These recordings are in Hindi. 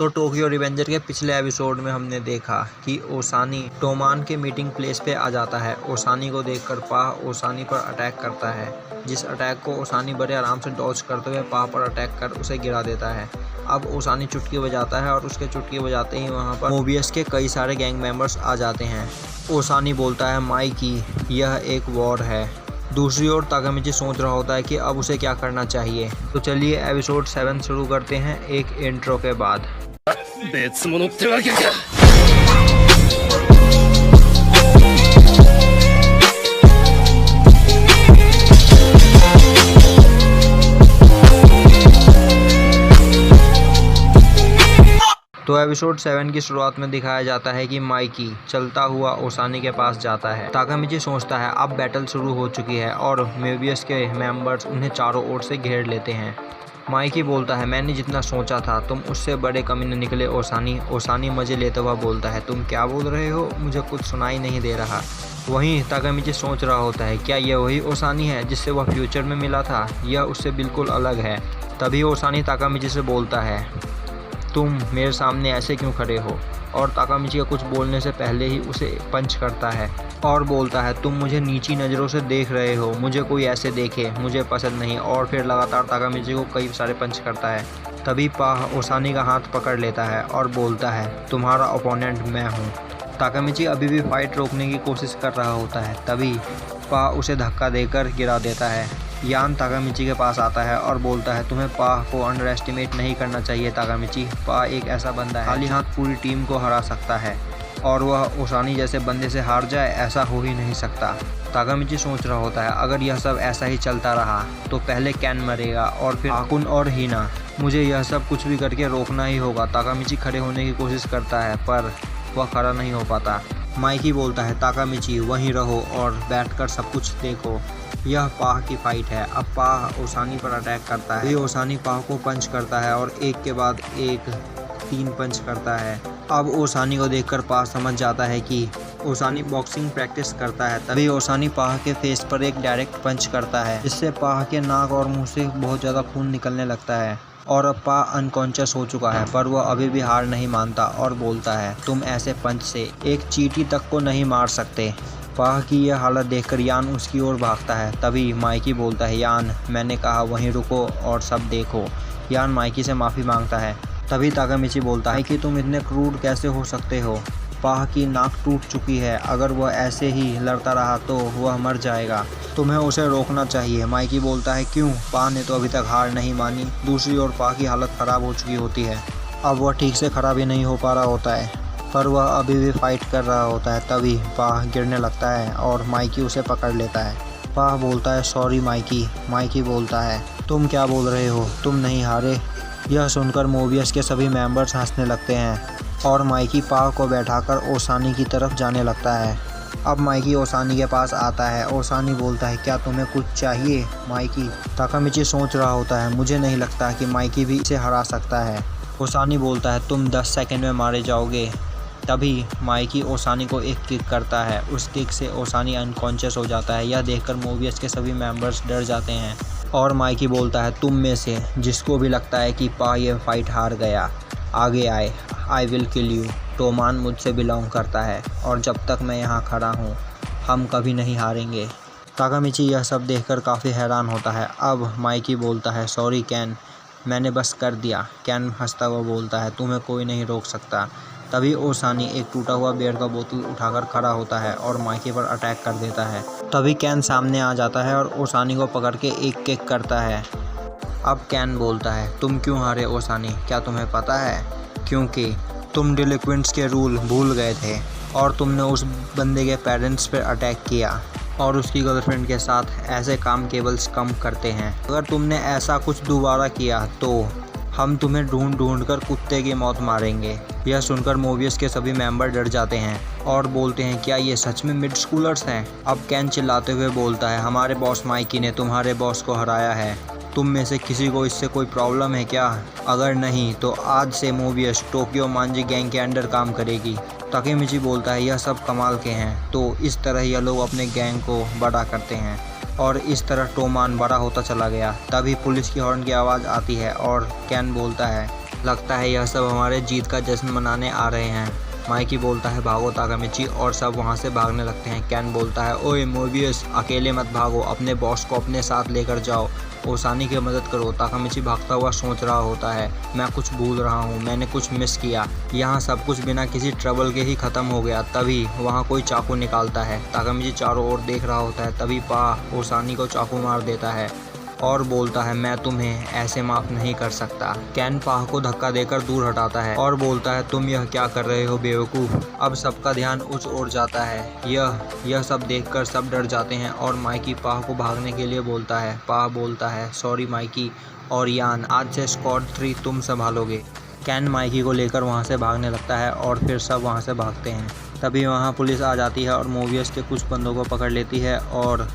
तो टोक्यो रिवेंजर के पिछले एपिसोड में हमने देखा कि ओसानी टोमान के मीटिंग प्लेस पे आ जाता है। ओसानी को देखकर पाह ओसानी पर अटैक करता है, जिस अटैक को ओसानी बड़े आराम से डॉज करते हुए पाह पर अटैक कर उसे गिरा देता है। अब ओसानी चुटकी बजाता है और उसके चुटकी बजाते ही वहाँ पर मोबियस के कई सारे गैंग मेंबर्स आ जाते हैं। ओसानी बोलता है माइकी, यह एक वॉर है। दूसरी ओर ताकामिची सोच रहा होता है कि अब उसे क्या करना चाहिए। तो चलिए एपिसोड 7 शुरू करते हैं एक इंट्रो के बाद। 別物ってわけか。तो एपिसोड 7 की शुरुआत में दिखाया जाता है कि माइकी चलता हुआ ओसानी के पास जाता है। ताकामिची सोचता है अब बैटल शुरू हो चुकी है और मोबियस के मेंबर्स उन्हें चारों ओर से घेर लेते हैं। माइकी बोलता है मैंने जितना सोचा था तुम उससे बड़े कमीने निकले ओसानी। ओसानी मजे लेते हुआ बोलता है तुम क्या बोल रहे हो, मुझे कुछ सुनाई नहीं दे रहा। वहीं ताकामिची सोच रहा होता है क्या यह वही ओसानी है जिससे वह फ्यूचर में मिला था, यह उससे बिल्कुल अलग है। तभी ओसानी ताकामिची से बोलता है तुम मेरे सामने ऐसे क्यों खड़े हो, और ताकामिची का कुछ बोलने से पहले ही उसे पंच करता है और बोलता है तुम मुझे नीची नज़रों से देख रहे हो, मुझे कोई ऐसे देखे मुझे पसंद नहीं। और फिर लगातार ताकामिची को कई सारे पंच करता है। तभी पाह ओसानी का हाथ पकड़ लेता है और बोलता है तुम्हारा ओपोनेंट मैं हूँ। ताकामिची अभी भी फाइट रोकने की कोशिश कर रहा होता है। तभी पाह उसे धक्का देकर गिरा देता है। यान ताकामिची के पास आता है और बोलता है तुम्हें पाह को अंडर एस्टिमेट नहीं करना चाहिए ताकामिची। पाह एक ऐसा बंदा है खाली हाथ पूरी टीम को हरा सकता है और वह ओसानी जैसे बंदे से हार जाए ऐसा हो ही नहीं सकता। ताकामिची सोच रहा होता है अगर यह सब ऐसा ही चलता रहा तो पहले कैन मरेगा और फिर आकुन और हिना। मुझे यह सब कुछ भी करके रोकना ही होगा। ताकामिची खड़े होने की कोशिश करता है पर वह खड़ा नहीं हो पाता। माइकी बोलता है ताकामिची वहीं रहो और बैठकर सब कुछ देखो, यह पाह की फाइट है। अब पाह ओसानी पर अटैक करता है। ओसानी पाह को पंच करता है और एक के बाद एक 3 पंच करता है। अब ओसानी को देखकर पाह समझ जाता है कि ओसानी बॉक्सिंग प्रैक्टिस करता है। तभी ओसानी पाह के फेस पर एक डायरेक्ट पंच करता है, जिससे पाह के नाक और मुंह से बहुत ज़्यादा खून निकलने लगता है और अब पाह अनकॉन्शियस हो चुका है। पर वह अभी भी हार नहीं मानता और बोलता है तुम ऐसे पंच से एक चींटी तक को नहीं मार सकते। पाह की यह हालत देखकर यान उसकी ओर भागता है। तभी माइकी बोलता है यान मैंने कहा वहीं रुको और सब देखो। यान माइकी से माफ़ी मांगता है। तभी ताकामिची बोलता है कि तुम इतने क्रूर कैसे हो सकते हो, पाह की नाक टूट चुकी है, अगर वह ऐसे ही लड़ता रहा तो वह मर जाएगा, तुम्हें उसे रोकना चाहिए। माइकी बोलता है क्यों, पाह ने तो अभी तक हार नहीं मानी। दूसरी ओर पाह की हालत ख़राब हो चुकी होती है, अब वह ठीक से खड़ा भी नहीं हो पा रहा होता है पर वह अभी भी फाइट कर रहा होता है। तभी पाह गिरने लगता है और माइकी उसे पकड़ लेता है। पाह बोलता है सॉरी माइकी। माइकी बोलता है तुम क्या बोल रहे हो, तुम नहीं हारे। यह सुनकर मोबियस के सभी मेंबर्स हंसने लगते हैं और माइकी पाह को बैठाकर ओसानी की तरफ जाने लगता है। अब माइकी ओसानी के पास आता है। ओसानी बोलता है क्या तुम्हें कुछ चाहिए माइकी। ताकामिची सोच रहा होता है मुझे नहीं लगता कि माइकी भी इसे हरा सकता है। ओसानी बोलता है तुम 10 सेकंड में मारे जाओगे। तभी माइकी ओसानी को एक किक करता है, उस किक से ओसानी अनकॉन्शियस हो जाता है। यह देखकर मोबियस के सभी मेंबर्स डर जाते हैं और माइकी बोलता है तुम में से जिसको भी लगता है कि पाह ये फाइट हार गया आगे आए, आई विल किल यू। टोमान मुझसे बिलोंग करता है और जब तक मैं यहाँ खड़ा हूँ हम कभी नहीं हारेंगे। ताकामिची यह सब देखकर काफ़ी हैरान होता है। अब माइकी बोलता है सॉरी कैन, मैंने बस कर दिया। कैन हंसता हुआ बोलता है तुम्हें कोई नहीं रोक सकता। तभी ओसानी एक टूटा हुआ बियर का बोतल उठाकर खड़ा होता है और माइकी पर अटैक कर देता है। तभी कैन सामने आ जाता है और ओसानी को पकड़ के एक किक करता है। अब कैन बोलता है तुम क्यों हारे ओसानी, क्या तुम्हें पता है, क्योंकि तुम डिलिक्वेंट्स के रूल भूल गए थे और तुमने उस बंदे के पेरेंट्स पर अटैक किया और उसकी गर्लफ्रेंड के साथ ऐसे काम केवल्स कम करते हैं। अगर तुमने ऐसा कुछ दोबारा किया तो हम तुम्हें ढूंढ ढूंढ कर कुत्ते की मौत मारेंगे। यह सुनकर मोबियस के सभी मेंबर डर जाते हैं और बोलते हैं क्या ये सच में मिड स्कूलर्स हैं। अब कैन चिल्लाते हुए बोलता है हमारे बॉस माइकी ने तुम्हारे बॉस को हराया है, तुम में से किसी को इससे कोई प्रॉब्लम है क्या, अगर नहीं तो आज से मोबियस टोक्यो मांजी गैंग के अंडर काम करेगी। ताकामिची बोलता है यह सब कमाल के हैं। तो इस तरह यह लोग अपने गैंग को बड़ा करते हैं और इस तरह टोमान बड़ा होता चला गया। तभी पुलिस की हॉर्न की आवाज़ आती है और कैन बोलता है लगता है यह सब हमारे जीत का जश्न मनाने आ रहे हैं। माइकी बोलता है भागो ताकामिची, और सब वहाँ से भागने लगते हैं। कैन बोलता है ओए मोबियस, अकेले मत भागो, अपने बॉस को अपने साथ लेकर जाओ, ओसानी की मदद करो। ताकामिची भागता हुआ सोच रहा होता है मैं कुछ भूल रहा हूँ, मैंने कुछ मिस किया, यहाँ सब कुछ बिना किसी ट्रबल के ही ख़त्म हो गया। तभी वहाँ कोई चाकू निकालता है। ताकामिची चारों ओर देख रहा होता है, तभी पा ओसानी को चाकू मार देता है और बोलता है मैं तुम्हें ऐसे माफ़ नहीं कर सकता। कैन पाह को धक्का देकर दूर हटाता है और बोलता है तुम यह क्या कर रहे हो बेवकूफ़। अब सबका ध्यान उस ओर जाता है। यह सब देखकर सब डर जाते हैं और माइकी पाह को भागने के लिए बोलता है। पाह बोलता है सॉरी माइकी और यान, आज से स्क्वाड 3 तुम संभालोगे। कैन माइकी को लेकर वहाँ से भागने लगता है और फिर सब वहाँ से भागते हैं। तभी वहाँ पुलिस आ जाती है और मोबियस के कुछ बंदों को पकड़ लेती है और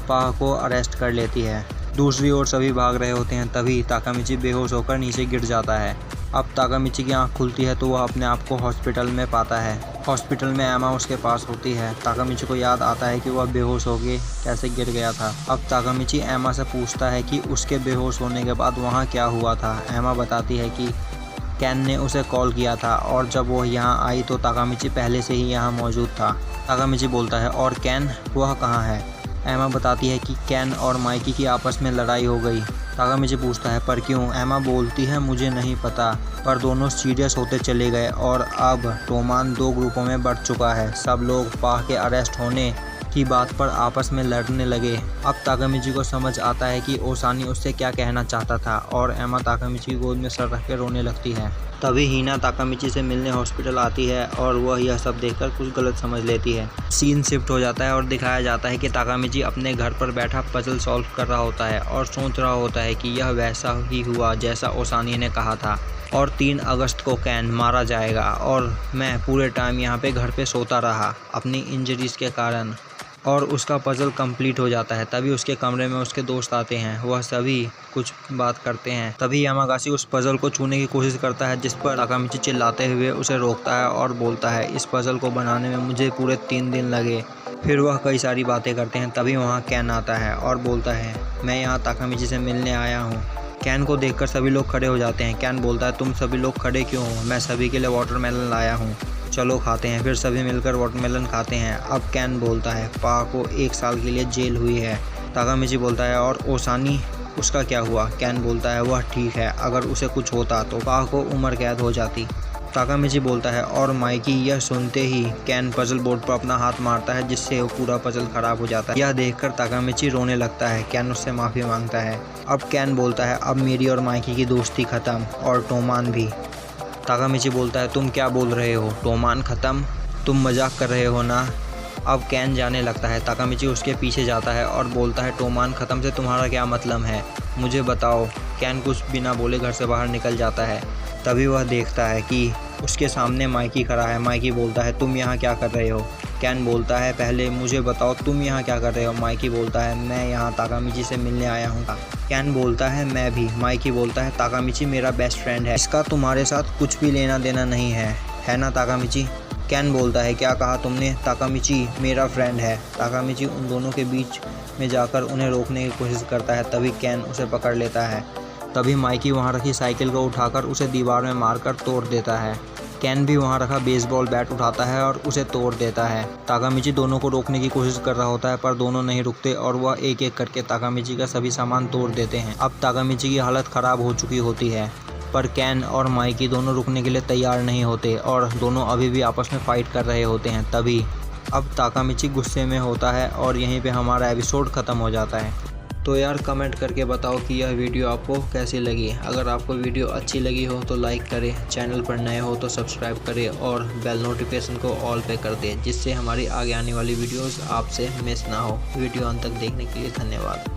पाह को अरेस्ट कर लेती है। दूसरी ओर सभी भाग रहे होते हैं। तभी ताकामिची बेहोश होकर नीचे गिर जाता है। अब ताकामिची की आंख खुलती है तो वह अपने आप को हॉस्पिटल में पाता है। हॉस्पिटल में एमा उसके पास होती है। ताकामिची को याद आता है कि वह बेहोश होकर कैसे गिर गया था। अब ताकामिची एमा से पूछता है कि उसके बेहोश होने के बाद वहाँ क्या हुआ था। एमा बताती है कि कैन ने उसे कॉल किया था और जब वह यहाँ आई तो ताकामिची पहले से ही यहाँ मौजूद था। ताकामिची बोलता है और कैन, वह कहाँ है। एमा बताती है कि कैन और माइकी की आपस में लड़ाई हो गई। ताकामिची पूछता है पर क्यों। एमा बोलती है मुझे नहीं पता, पर दोनों सीरियस होते चले गए और अब टोमान 2 ग्रुपों में बढ़ चुका है। सब लोग पाह के अरेस्ट होने की बात पर आपस में लड़ने लगे। अब ताकामिची को समझ आता है कि ओसानी उससे क्या कहना चाहता था और एमा ताकामिची की गोद में सर रख के रोने लगती है। तभी हीना ताकामिची से मिलने हॉस्पिटल आती है और वह यह सब देखकर कुछ गलत समझ लेती है। सीन शिफ्ट हो जाता है और दिखाया जाता है कि ताकामिची अपने घर पर बैठा पजल सॉल्व कर रहा होता है और सोच रहा होता है कि यह वैसा ही हुआ जैसा ओसानी ने कहा था और 3 अगस्त को कैन मारा जाएगा और मैं पूरे टाइम यहाँ पे घर पे सोता रहा अपनी इंजरीज के कारण, और उसका पज़ल कंप्लीट हो जाता है। तभी उसके कमरे में उसके दोस्त आते हैं, वह सभी कुछ बात करते हैं। तभी यामागाशी उस पज़ल को छूने की कोशिश करता है जिस पर ताकामिची चिल्लाते हुए उसे रोकता है और बोलता है इस पज़ल को बनाने में मुझे पूरे 3 दिन लगे। फिर वह कई सारी बातें करते हैं। तभी वहाँ कैन आता है और बोलता है मैं यहाँ ताकामिची से मिलने आया हूँ। कैन को देखकर सभी लोग खड़े हो जाते हैं। कैन बोलता है तुम सभी लोग खड़े क्यों हो, मैं सभी के लिए वाटरमेलन लाया हूँ, चलो खाते हैं। फिर सभी मिलकर वाटरमेलन खाते हैं। अब कैन बोलता है पा को 1 साल के लिए जेल हुई है। ताकामिची बोलता है और ओसानी, उसका क्या हुआ। कैन बोलता है वह ठीक है, अगर उसे कुछ होता तो पा को उम्र कैद हो जाती। ताकामिची बोलता है और माइकी। यह सुनते ही कैन पजल बोर्ड पर अपना हाथ मारता है जिससे वो पूरा पजल खराब हो जाता है। यह देखकर ताकामिची रोने लगता है। कैन उससे माफ़ी मांगता है। अब कैन बोलता है अब मेरी और माइकी की दोस्ती ख़त्म और टोमान भी। ताकामिची बोलता है तुम क्या बोल रहे हो, टोमान ख़त्म, तुम मजाक कर रहे हो ना। अब कैन जाने लगता है। ताकामिची उसके पीछे जाता है और बोलता है टोमान ख़त्म से तुम्हारा क्या मतलब है, मुझे बताओ। कैन कुछ बिना बोले घर से बाहर निकल जाता है। तभी वह देखता है कि उसके सामने माइकी खड़ा है। माइकी बोलता है तुम यहाँ क्या कर रहे हो। कैन बोलता है पहले मुझे बताओ तुम यहाँ क्या कर रहे हो। माइकी बोलता है मैं यहाँ ताकामिची से मिलने आया हूँ। कैन बोलता है मैं भी। माइकी बोलता है ताकामिची मेरा बेस्ट फ्रेंड है, इसका तुम्हारे साथ कुछ भी लेना देना नहीं है ना ताकामिची। कैन बोलता है क्या कहा तुमने। ताकामिची मेरा फ्रेंड है। ताकामिची उन दोनों के बीच में जाकर उन्हें रोकने की कोशिश करता है। तभी कैन उसे पकड़ लेता है। तभी माइकी वहाँ रखी साइकिल को उठाकर उसे दीवार में मारकर तोड़ देता है। कैन भी वहाँ रखा बेसबॉल बैट उठाता है और उसे तोड़ देता है। ताकामिची दोनों को रोकने की कोशिश कर रहा होता है पर दोनों नहीं रुकते और वह एक एक करके ताकामिची का सभी सामान तोड़ देते हैं। अब ताकामिची की हालत ख़राब हो चुकी होती है पर कैन और माइकी दोनों रुकने के लिए तैयार नहीं होते और दोनों अभी भी आपस में फ़ाइट कर रहे होते हैं। तभी अब ताकामिची गुस्से में होता है और यहीं पे हमारा एपिसोड ख़त्म हो जाता है। तो यार कमेंट करके बताओ कि यह वीडियो आपको कैसी लगी। अगर आपको वीडियो अच्छी लगी हो तो लाइक करें, चैनल पर नए हो तो सब्सक्राइब करें और बेल नोटिफिकेशन को ऑल पे कर दें जिससे हमारी आगे आने वाली वीडियोस आपसे मिस ना हो। वीडियो अंत तक देखने के लिए धन्यवाद।